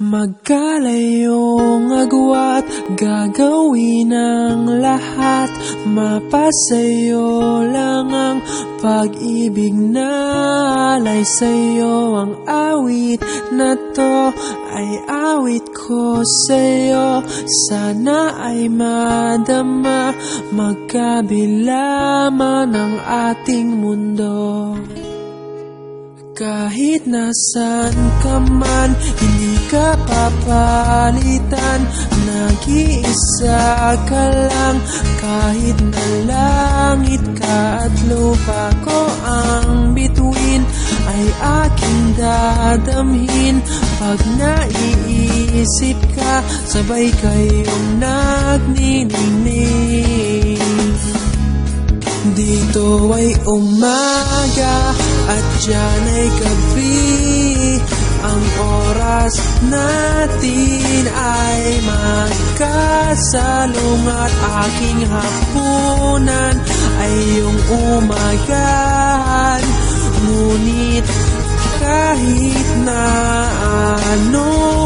Magkalayong agwat, gagawin ang lahat. Mapasayo lang ang pag-ibig na alay sa'yo. Ang awit na to ay awit ko sa'yo. Sana ay madama, magkabila man ang ating mundo. Kahit nasan ka man, hindi ka papalitan. Nag-iisa ka lang, kahit na langit ka at lupa ko ang bituin, ay aking dadamhin. Pag naiisip ka, sabay kayong nagniningning. Dito ay umaga at diyan ay gabi. Ang oras natin ay magkasalungat. Aking hapunan ay iyong umagahan. Ngunit kahit na ano